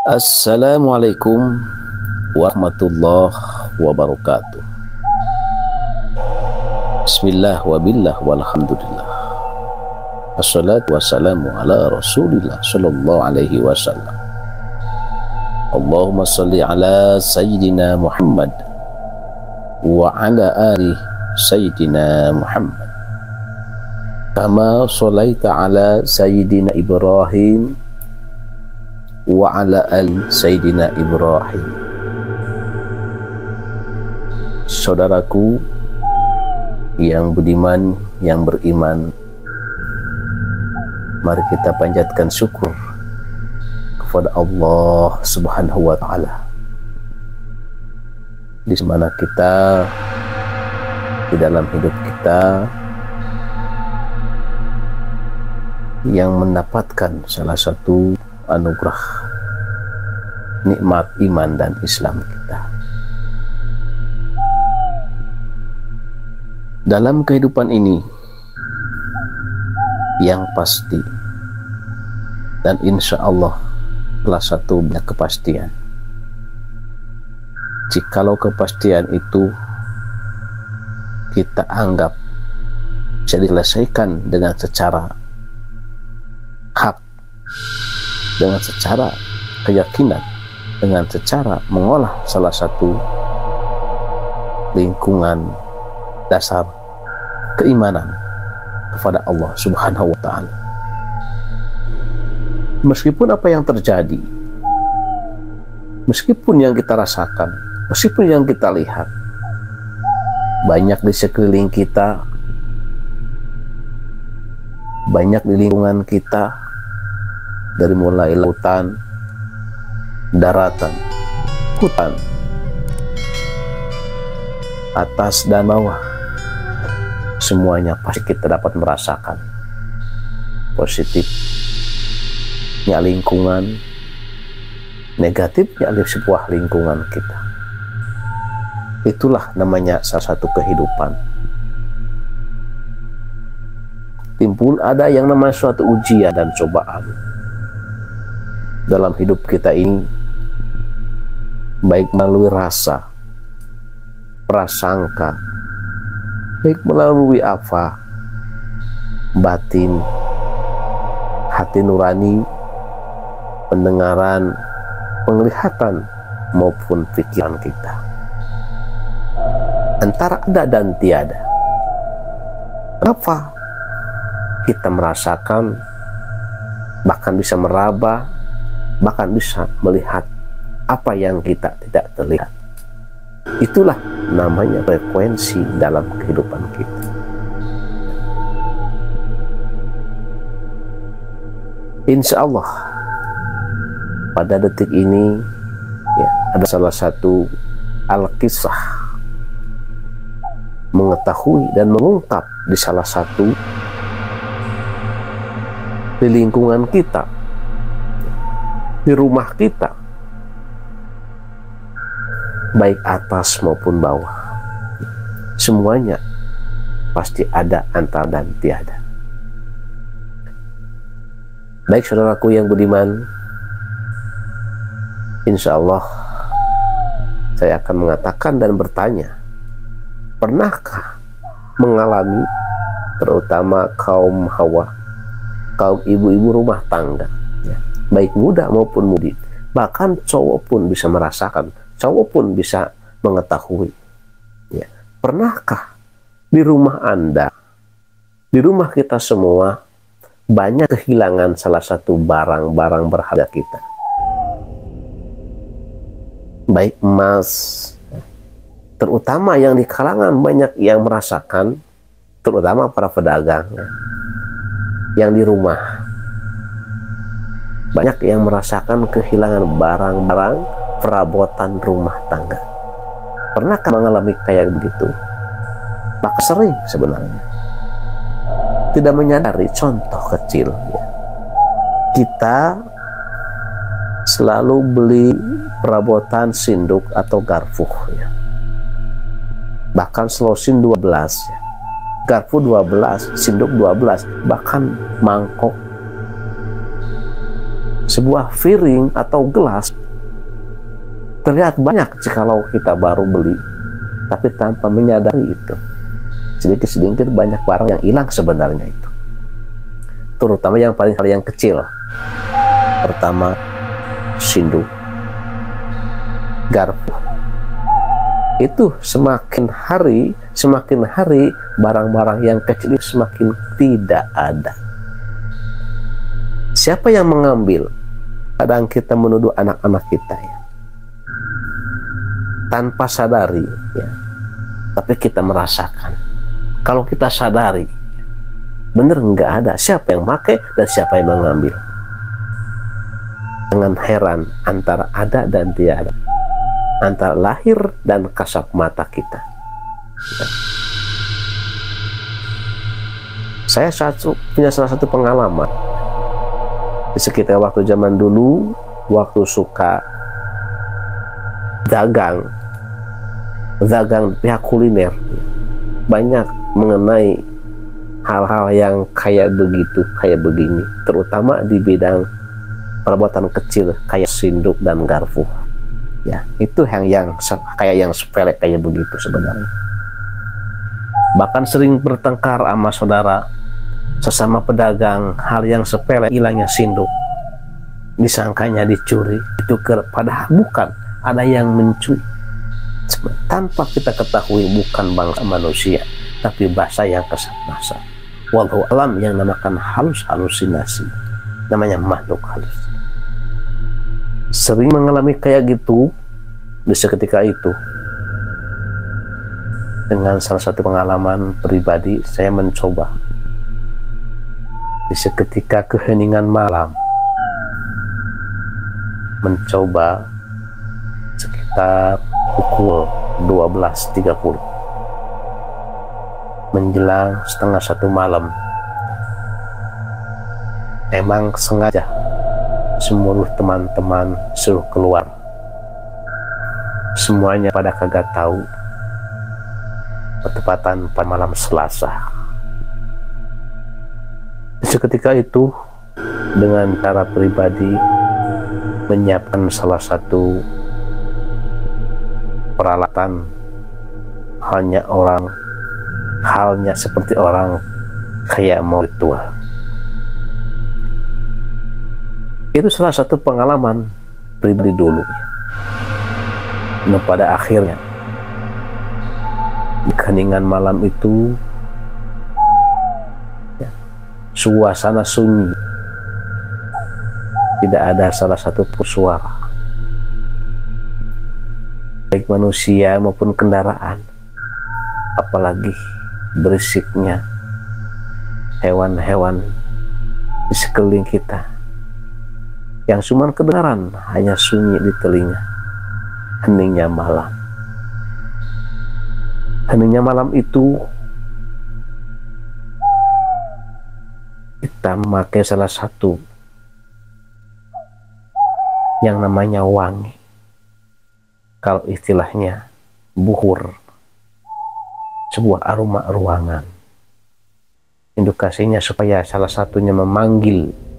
Assalamualaikum warahmatullahi wabarakatuh. Bismillah wabillah walhamdulillah. Assalatu wassalamu ala rasulillah sallallahu alaihi wasallam. Allahumma salli ala sayyidina Muhammad wa ala ali sayyidina Muhammad kama sallaita ala sayyidina Ibrahim wa ala ali sayyidina Ibrahim. Saudaraku yang budiman, yang beriman, mari kita panjatkan syukur kepada Allah Subhanahu wa ta'ala, di mana kita di dalam hidup kita yang mendapatkan salah satu anugerah nikmat iman dan Islam kita. Dalam kehidupan ini yang pasti dan insya Allah salah satu kepastian, jikalau kepastian itu kita anggap bisa diselesaikan dengan secara hak, dengan secara keyakinan, dengan secara mengolah salah satu lingkungan dasar keimanan kepada Allah Subhanahu wa ta'ala. Meskipun apa yang terjadi, meskipun yang kita rasakan, meskipun yang kita lihat banyak di sekeliling kita, banyak di lingkungan kita, dari mulai lautan, daratan, hutan, atas dan bawah, semuanya pasti kita dapat merasakan positifnya lingkungan, negatifnya di sebuah lingkungan kita. Itulah namanya salah satu kehidupan. Timbul ada yang namanya suatu ujian dan cobaan dalam hidup kita ini, baik melalui rasa, prasangka, baik melalui apa, batin, hati nurani, pendengaran, penglihatan, maupun pikiran kita. Antara ada dan tiada. Kenapa kita merasakan, bahkan bisa meraba, bahkan bisa melihat apa yang kita tidak terlihat? Itulah namanya frekuensi dalam kehidupan kita. Insya Allah pada detik ini ya, ada salah satu al-kisah mengetahui dan mengungkap di salah satu di lingkungan kita, di rumah kita, baik atas maupun bawah, semuanya pasti ada antara dan tiada. Baik saudaraku yang budiman, insya Allah saya akan mengatakan dan bertanya, pernahkah mengalami, terutama kaum hawa, kaum ibu-ibu rumah tangga, ya, baik muda maupun mudi, bahkan cowok pun bisa merasakan, cowok pun bisa mengetahui, ya, pernahkah di rumah Anda, di rumah kita semua, banyak kehilangan salah satu barang-barang berharga kita, baik emas, terutama yang di kalangan banyak yang merasakan, terutama para pedagang yang di rumah, banyak yang merasakan kehilangan barang-barang perabotan rumah tangga. Pernahkah mengalami kayak begitu? Maka sering sebenarnya tidak menyadari. Contoh kecil ya, kita selalu beli perabotan sinduk atau garpu ya, bahkan selosin 12 ya, garpu 12, sinduk 12, bahkan mangkok sebuah piring atau gelas terlihat banyak jikalau kita baru beli, tapi tanpa menyadari itu sedikit-sedikit banyak barang yang hilang sebenarnya itu. Terutama yang paling hal yang kecil. Pertama, sinduk, garpu. Itu semakin hari barang-barang yang kecil itu semakin tidak ada. Siapa yang mengambil? Kadang kita menuduh anak-anak kita ya, tanpa sadari ya. Tapi kita merasakan. Kalau kita sadari, bener nggak ada siapa yang pakai dan siapa yang mengambil. Dengan heran antara ada dan tiada, antara lahir dan kasat mata kita. Saya punya salah satu pengalaman di sekitar waktu zaman dulu, waktu suka dagang pihak kuliner, banyak mengenai hal-hal yang kayak begitu, kayak begini, terutama di bidang perabotan kecil kayak sinduk dan garpu. Ya, itu yang kayak yang sepele kayak begitu sebenarnya. Bahkan sering bertengkar sama saudara sesama pedagang hal yang sepele, hilangnya sinduk, disangkanya dicuri, itu padahal bukan, ada yang mencuri tanpa kita ketahui, bukan bangsa manusia tapi bahasa yang kasat mata. Wallahu alam, yang namakan halusinasi, namanya makhluk halus. Sering mengalami kayak gitu di seketika itu. Dengan salah satu pengalaman pribadi, saya mencoba di seketika keheningan malam, mencoba sekitar pukul 12.30 menjelang setengah 1 malam. Emang sengaja seluruh teman-teman suruh keluar, semuanya pada kagak tahu. Bertepatan pada malam Selasa. Seketika itu dengan cara pribadi menyiapkan salah satu peralatan, halnya seperti orang kayak mau ritual. Itu salah satu pengalaman pribadi dulu. Nah, pada akhirnya di keheningan malam itu ya, suasana sunyi, tidak ada salah satu pun suara, baik manusia maupun kendaraan, apalagi berisiknya hewan-hewan di sekeliling kita. Yang cuma kedengaran hanya sunyi di telinga, heningnya malam. Heningnya malam itu kita memakai salah satu yang namanya wangi, kalau istilahnya buhur, sebuah aroma ruangan. Indikasinya supaya salah satunya memanggil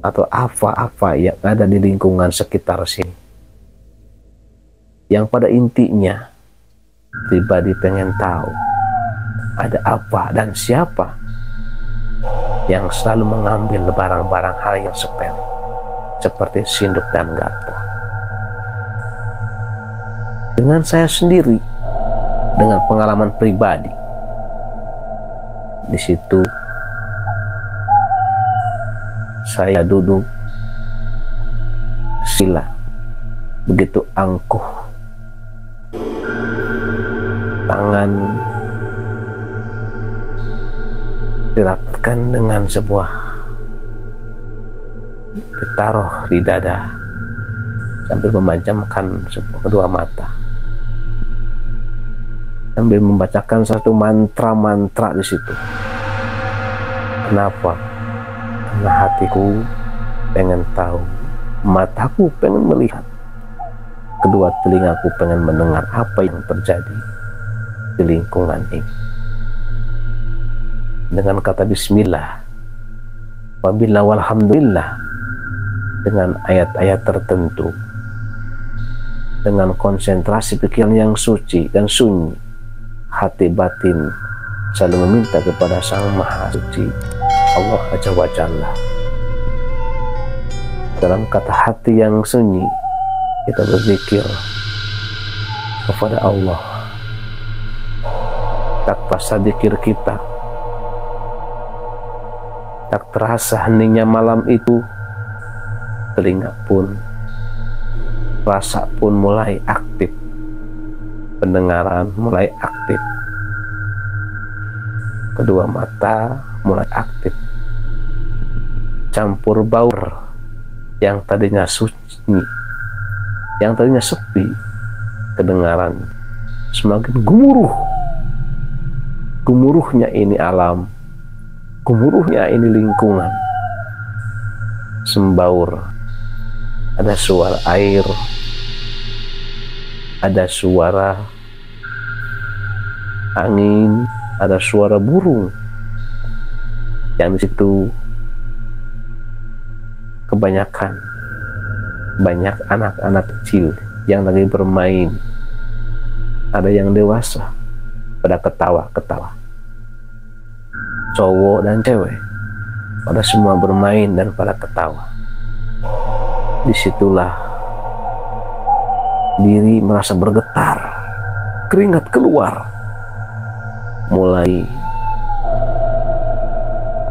atau apa-apa yang ada di lingkungan sekitar sini, yang pada intinya pribadi pengen tahu ada apa dan siapa yang selalu mengambil barang-barang hal yang sepele seperti sinduk dan garpu. Dengan saya sendiri, dengan pengalaman pribadi, di situ saya duduk sila, begitu angkuh, tangan dirapatkan dengan sebuah, ditaruh di dada sambil memejamkan kedua mata, sambil membacakan satu mantra-mantra di situ. Kenapa? Karena hatiku pengen tahu, mataku pengen melihat, kedua telingaku pengen mendengar apa yang terjadi di lingkungan ini. Dengan kata bismillah, wabillah, walhamdulillah, dengan ayat-ayat tertentu, dengan konsentrasi pikiran yang suci dan sunyi, hati batin selalu meminta kepada Sang Maha Suci Allah Azza wa Jalla. Dalam kata hati yang sunyi, kita berzikir kepada Allah. Tak terasa zikir kita, tak terasa heningnya malam itu, telinga pun, rasa pun mulai aktif, pendengaran mulai aktif, kedua mata mulai aktif, campur baur yang tadinya sunyi, yang tadinya sepi, kedengaran semakin gemuruh. Gemuruhnya ini alam, gemuruhnya ini lingkungan, sembaur, ada suara air, ada suara angin, ada suara burung, yang di situ kebanyakan banyak anak-anak kecil yang lagi bermain, ada yang dewasa pada ketawa-ketawa, cowok dan cewek pada semua bermain dan pada ketawa. Disitulah diri merasa bergetar, keringat keluar, mulai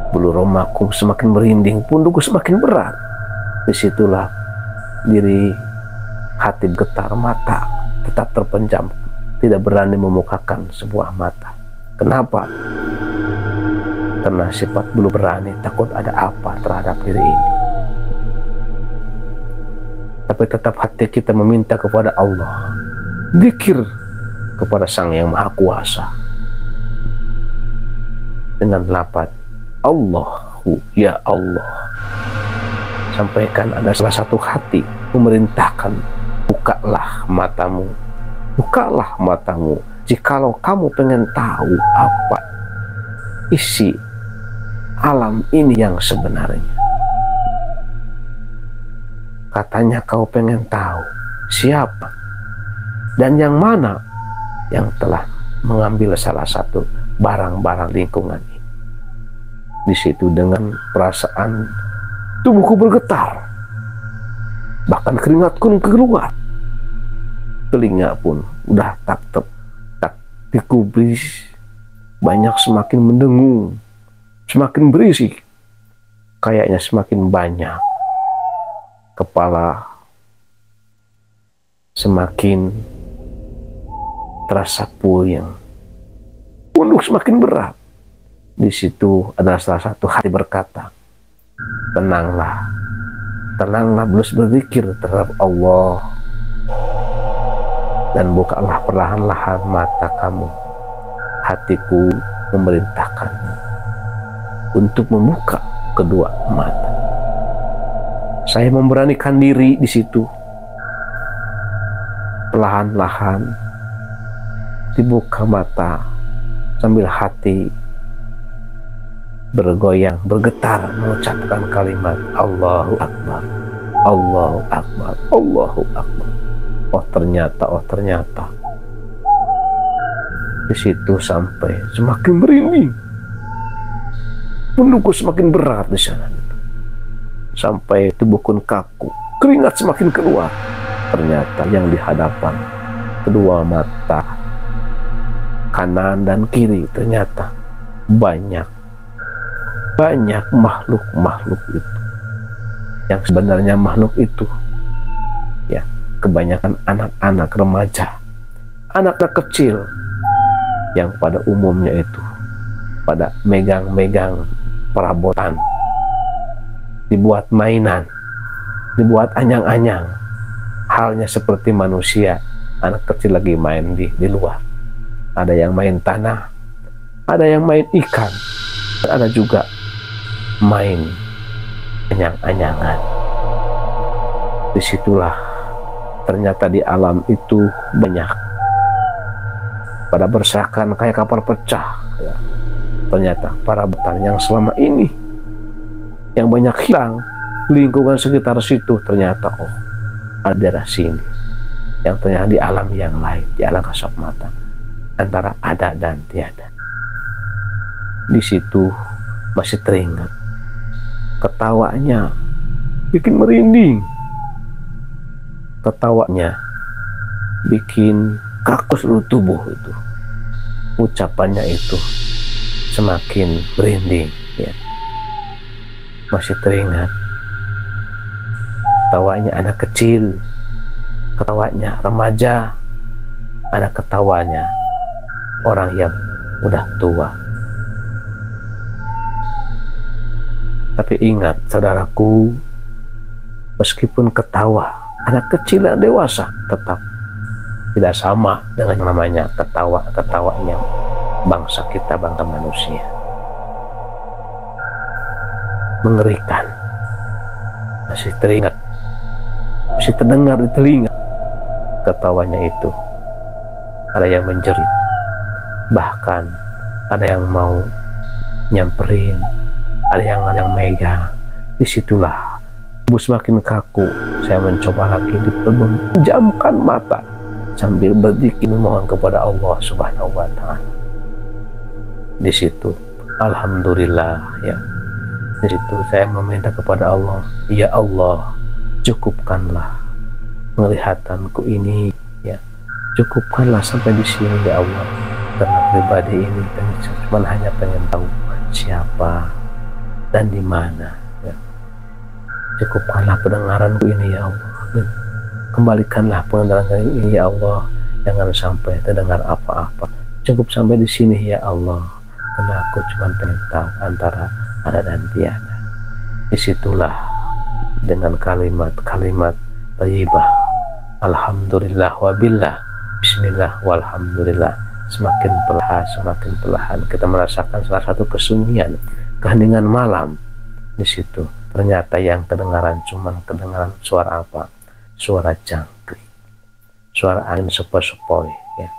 bulu romaku semakin merinding, pundukku semakin berat. Disitulah diri hati getar, mata tetap terpenjam, tidak berani memukakan sebuah mata. Kenapa? Karena sifat belum berani, takut ada apa terhadap diri ini. Tapi tetap hati kita meminta kepada Allah, zikir kepada Sang Yang Maha Kuasa dengan lafaz Allahu ya Allah. Sampaikan ada salah satu hati memerintahkan, bukalah matamu, bukalah matamu jikalau kamu pengen tahu apa isi alam ini yang sebenarnya. Katanya kau pengen tahu siapa dan yang mana yang telah mengambil salah satu barang-barang lingkungan ini. Di situ dengan perasaan tubuhku bergetar, bahkan keringatku keluar, telinga pun udah tak digubris, banyak semakin mendengung, semakin berisik, kayaknya semakin banyak, kepala semakin terasa puyeng, pundak semakin berat. Di situ adalah salah satu hati berkata, tenanglah, tenanglah, terus berzikir terhadap Allah, dan bukalah perlahan-lahan mata kamu. Hatiku memerintahkanmu untuk membuka kedua mata. Saya memberanikan diri di situ. Perlahan-lahan dibuka mata sambil hati bergoyang, bergetar mengucapkan kalimat Allahu Akbar, Allahu Akbar, Allahu Akbar. Oh ternyata di situ sampai semakin merinding, pundukku semakin berat di sana, sampai tubuhku kaku, keringat semakin keluar. Ternyata yang di hadapan kedua mata kanan dan kiri ternyata banyak makhluk itu, yang sebenarnya makhluk itu ya kebanyakan anak-anak remaja, anak-anak kecil yang pada umumnya itu pada megang-megang perabotan, dibuat mainan, dibuat anyang-anyang, halnya seperti manusia. Anak kecil lagi main di luar, ada yang main tanah, ada yang main ikan, ada juga main anyang-anyangan. Disitulah ternyata di alam itu banyak pada berserakan kayak kapal pecah ya. Ternyata para betan yang selama ini yang banyak hilang lingkungan sekitar situ ternyata ada daerah sini, yang ternyata di alam yang lain, di alam kasat mata, antara ada dan tiada. Di situ masih teringat ketawanya, bikin merinding, ketawanya bikin kaku seluruh tubuh itu, ucapannya itu semakin merinding ya. Masih teringat ketawanya anak kecil, ketawanya remaja, ada ketawanya orang yang udah tua. Tapi ingat saudaraku, meskipun ketawa anak kecil dan dewasa, tetap tidak sama dengan yang namanya ketawanya bangsa kita, bangsa manusia. Mengerikan. Masih teringat, masih terdengar di telinga ketawanya itu. Ada yang menjerit, bahkan ada yang mau nyamperin, ada yang megang. Disitulah tubuh semakin kaku. Saya mencoba lagi menjamkan mata sambil berzikir memohon kepada Allah Subhanahu wa Ta'ala. Di situ, alhamdulillah ya. Di situ saya meminta kepada Allah, ya Allah, cukupkanlah penglihatanku ini ya. Cukupkanlah sampai di sini ya Allah. Karena pribadi ini cuma hanya pengen tahu siapa dan di mana ya. Cukupkanlah pendengaranku ini ya Allah, dan kembalikanlah pendengaran ini ya Allah, jangan sampai terdengar apa-apa. Cukup sampai di sini ya Allah, karena aku cuma pengen tahu antara ada dan tiada. Disitulah dengan kalimat-kalimat thayyibah, alhamdulillah wabillah, bismillah walhamdulillah, semakin perlahan kita merasakan salah satu kesunyian, keheningan malam. Di situ ternyata yang kedengaran cuman kedengaran suara apa? Suara jangkrik, suara angin sepoi-sepoi ya.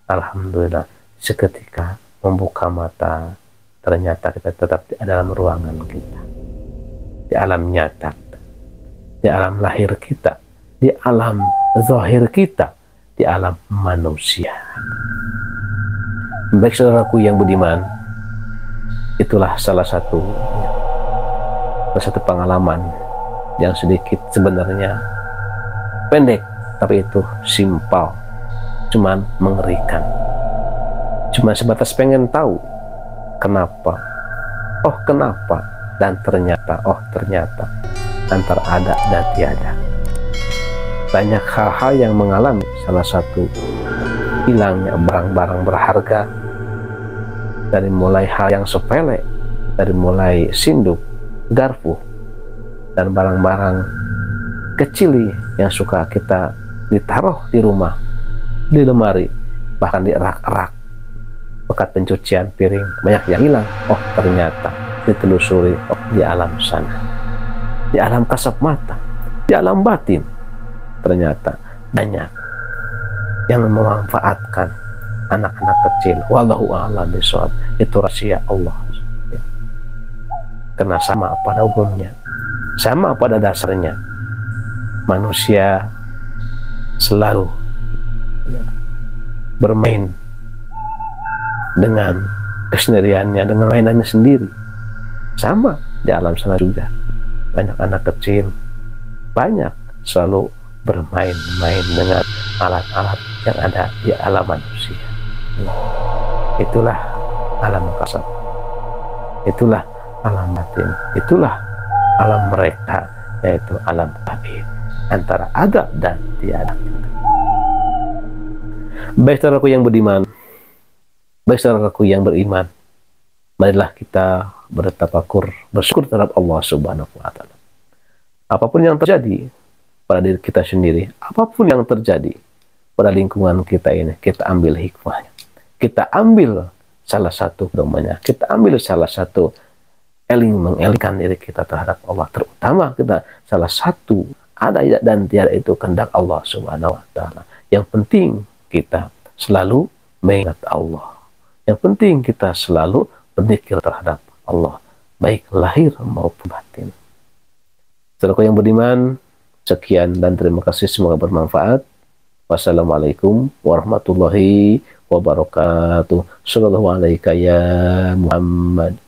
Alhamdulillah, seketika membuka mata, ternyata kita tetap di dalam ruangan kita, di alam nyata, di alam lahir kita, di alam zahir kita, di alam manusia. Baik saudaraku yang budiman, itulah salah satu pengalaman yang sedikit sebenarnya pendek, tapi itu simpel, cuman mengerikan. Cuma sebatas pengen tahu kenapa, kenapa, dan ternyata antara ada dan tiada. Banyak hal-hal yang mengalami, salah satu hilangnya barang-barang berharga, dari mulai hal yang sepele, dari mulai sinduk, garpu, dan barang-barang kecil yang suka kita ditaruh di rumah, di lemari, bahkan di rak-rak bekas pencucian piring, banyak yang hilang. Ternyata ditelusuri di alam sana, di alam kasat mata, di alam batin, ternyata banyak yang memanfaatkan anak-anak kecil. Wallahu a'lam bishawab. Itu rahasia Allah. Karena sama pada umumnya, sama pada dasarnya, manusia selalu bermain dengan kesendiriannya, dengan mainannya sendiri. Sama di alam sana juga, banyak anak kecil, banyak selalu bermain-main dengan alat-alat yang ada di alam manusia. Itulah alam kasat, itulah alam batin, itulah alam mereka, yaitu alam gaib, antara ada dan tiada. Baik saudaraku yang budiman, baik saudaraku yang beriman, marilah kita bertafakur, bersyukur terhadap Allah Subhanahu wa Ta'ala. Apapun yang terjadi pada diri kita sendiri, apapun yang terjadi pada lingkungan kita ini, kita ambil hikmahnya, kita ambil salah satu domanya, kita ambil salah satu mengelingkan diri kita terhadap Allah. Terutama kita salah satu ada dan tiada itu kehendak Allah Subhanahu wa Ta'ala. Yang penting kita selalu mengingat Allah. Yang penting kita selalu berzikir terhadap Allah, baik lahir maupun batin. Saudaraku yang beriman, sekian dan terima kasih, semoga bermanfaat. Wassalamualaikum warahmatullahi wabarakatuh. Sallallahu alaihi ya Muhammad.